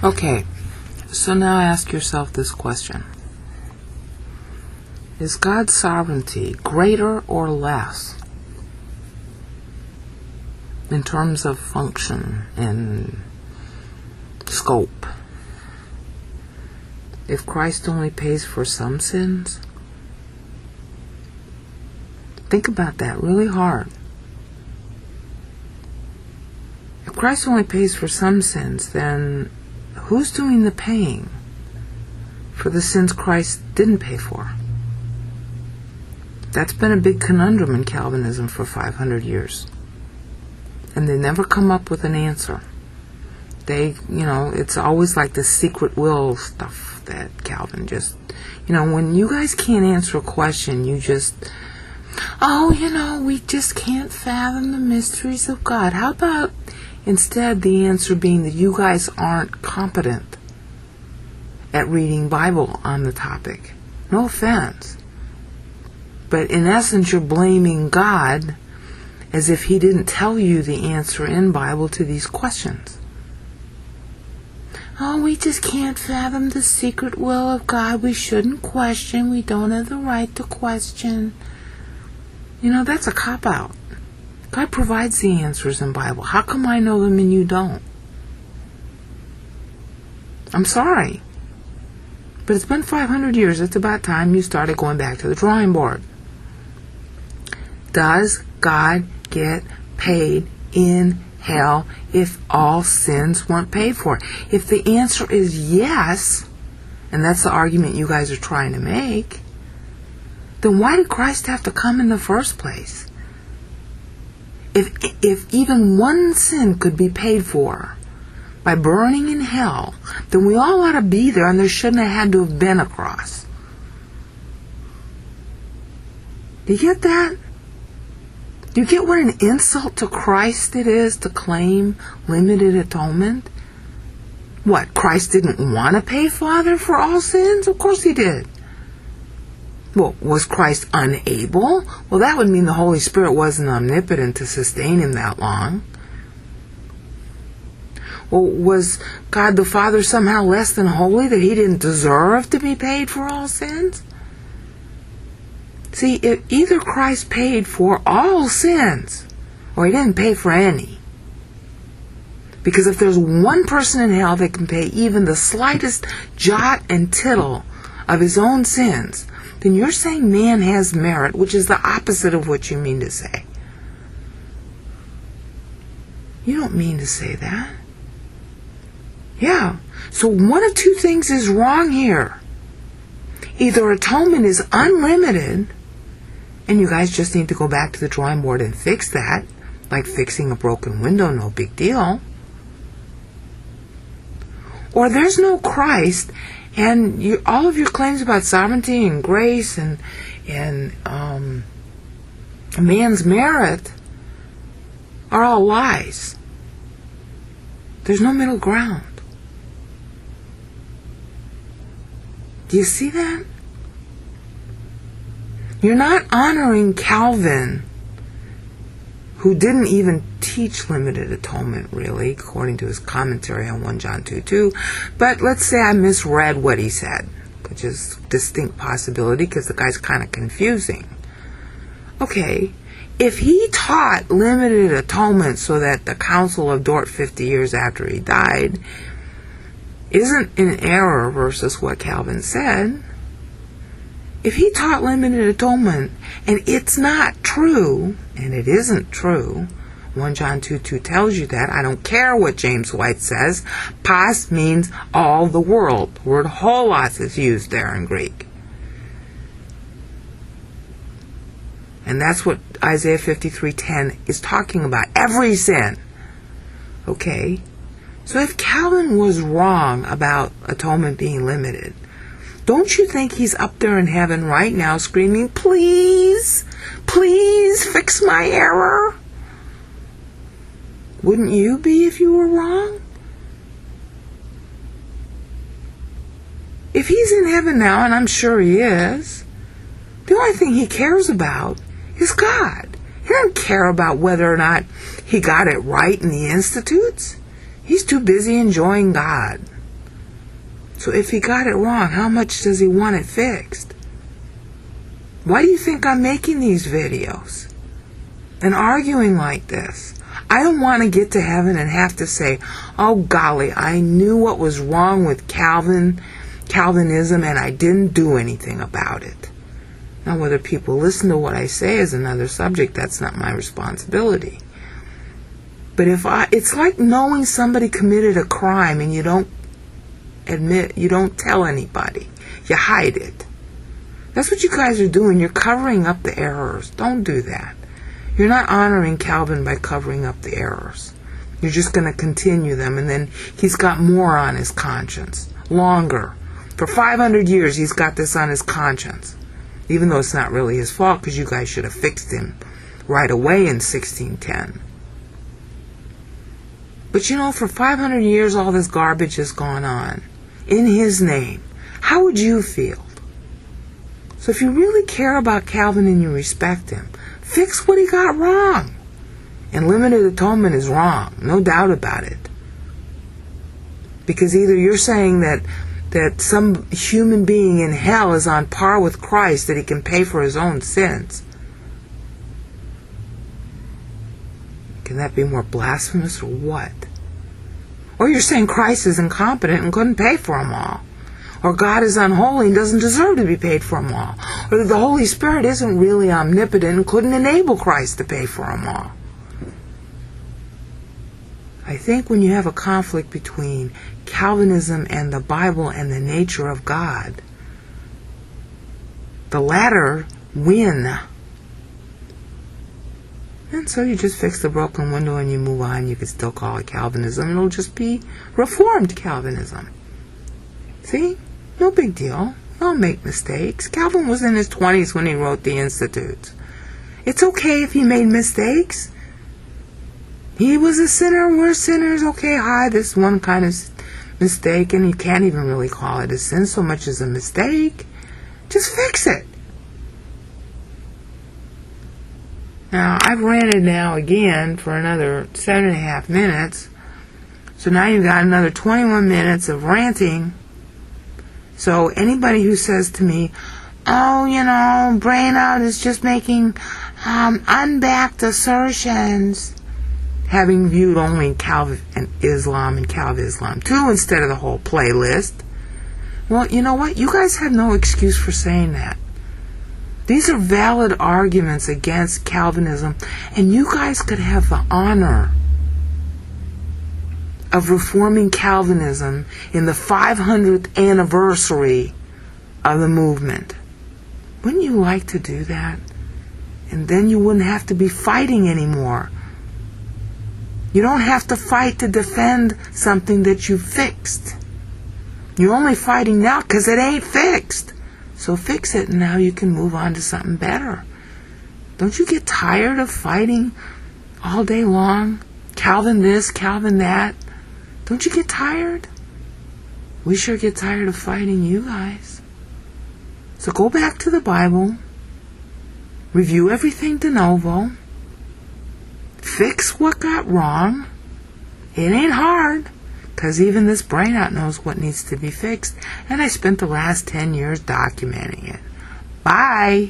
Okay, so now ask yourself this question. Is God's sovereignty greater or less in terms of function and scope if Christ only pays for some sins? Think about that really hard. If Christ only pays for some sins, then who's doing the paying for the sins Christ didn't pay for? That's been a big conundrum in Calvinism for 500 years. And they never come up with an answer. It's always like the secret will stuff that Calvin just, when you guys can't answer a question, you just, we just can't fathom the mysteries of God. How about instead the answer being that you guys aren't competent at reading Bible on the topic? No offense. But in essence, you're blaming God as if He didn't tell you the answer in Bible to these questions. We just can't fathom the secret will of God. We shouldn't question. We don't have the right to question. That's a cop-out. God provides the answers in Bible. How come I know them and you don't? I'm sorry. But it's been 500 years. It's about time you started going back to the drawing board. Does God get paid in hell if all sins weren't paid for? If the answer is yes, and that's the argument you guys are trying to make, then why did Christ have to come in the first place? If even one sin could be paid for by burning in hell, then we all ought to be there, and there shouldn't have had to have been a cross. Do you get that? Do you get what an insult to Christ it is to claim limited atonement? What, Christ didn't want to pay Father for all sins? Of course He did. Well, was Christ unable? Well, that would mean the Holy Spirit wasn't omnipotent to sustain Him that long. Well, was God the Father somehow less than holy that He didn't deserve to be paid for all sins? See, either Christ paid for all sins, or He didn't pay for any. Because if there's one person in hell that can pay even the slightest jot and tittle of his own sins, then you're saying man has merit, which is the opposite of what you mean to say. You don't mean to say that. Yeah. So one of two things is wrong here. Either atonement is unlimited, and you guys just need to go back to the drawing board and fix that, like fixing a broken window, no big deal. Or there's no Christ, and all of your claims about sovereignty and grace and man's merit are all lies. There's no middle ground. Do you see that? You're not honoring Calvin, who didn't even teach limited atonement, really, according to his commentary on 1 John 2:2. But let's say I misread what he said, which is a distinct possibility because the guy's kind of confusing. Okay, if he taught limited atonement so that the Council of Dort 50 years after he died isn't in error versus what Calvin said, if he taught limited atonement and it's not true, and it isn't true, 1 John 2:2 tells you that. I don't care what James White says. Pas means all the world. The word holos is used there in Greek. And that's what Isaiah 53:10 is talking about. Every sin. Okay? So if Calvin was wrong about atonement being limited, don't you think he's up there in heaven right now screaming, please, please fix my error? Wouldn't you be if you were wrong? If he's in heaven now, and I'm sure he is, the only thing he cares about is God. He doesn't care about whether or not he got it right in the Institutes. He's too busy enjoying God. So if he got it wrong, how much does he want it fixed? Why do you think I'm making these videos and arguing like this? I don't want to get to heaven and have to say, oh golly, I knew what was wrong with Calvinism and I didn't do anything about it. Now whether people listen to what I say is another subject. That's not my responsibility. But it's like knowing somebody committed a crime and you don't tell anybody. You hide it. That's what you guys are doing. You're covering up the errors. Don't do that. You're not honoring Calvin by covering up the errors. You're just going to continue them, and then he's got more on his conscience. Longer. For 500 years he's got this on his conscience. Even though it's not really his fault, because you guys should have fixed him right away in 1610. But for 500 years all this garbage has gone on in his name. How would you feel? So if you really care about Calvin and you respect him, fix what he got wrong. And limited atonement is wrong, no doubt about it. Because either you're saying that some human being in hell is on par with Christ, that he can pay for his own sins. Can that be more blasphemous or what? Or you're saying Christ is incompetent and couldn't pay for them all. Or God is unholy and doesn't deserve to be paid for them all. Or that the Holy Spirit isn't really omnipotent and couldn't enable Christ to pay for them all. I think when you have a conflict between Calvinism and the Bible and the nature of God, the latter win. And so you just fix the broken window and you move on. You could still call it Calvinism. It'll just be Reformed Calvinism. See? No big deal. Don't make mistakes. Calvin was in his 20s when he wrote the Institutes. It's okay if he made mistakes. He was a sinner. We're sinners. Okay, this one kind of mistake, and you can't even really call it a sin so much as a mistake. Just fix it. Now, I've ranted now again for another 7.5 minutes. So now you've got another 21 minutes of ranting. So anybody who says to me, oh, Brainerd is just making unbacked assertions, having viewed only Calve and Islam and Calve Islam 2 instead of the whole playlist, well, you know what? You guys have no excuse for saying that. These are valid arguments against Calvinism, and you guys could have the honor of reforming Calvinism in the 500th anniversary of the movement. Wouldn't you like to do that? And then you wouldn't have to be fighting anymore. You don't have to fight to defend something that you fixed. You're only fighting now because it ain't fixed. So fix it, and now you can move on to something better. Don't you get tired of fighting all day long? Calvin this, Calvin that. Don't you get tired? We sure get tired of fighting you guys. So go back to the Bible. Review everything de novo. Fix what got wrong. It ain't hard, because even this brainout knows what needs to be fixed, and I spent the last 10 years documenting it. Bye!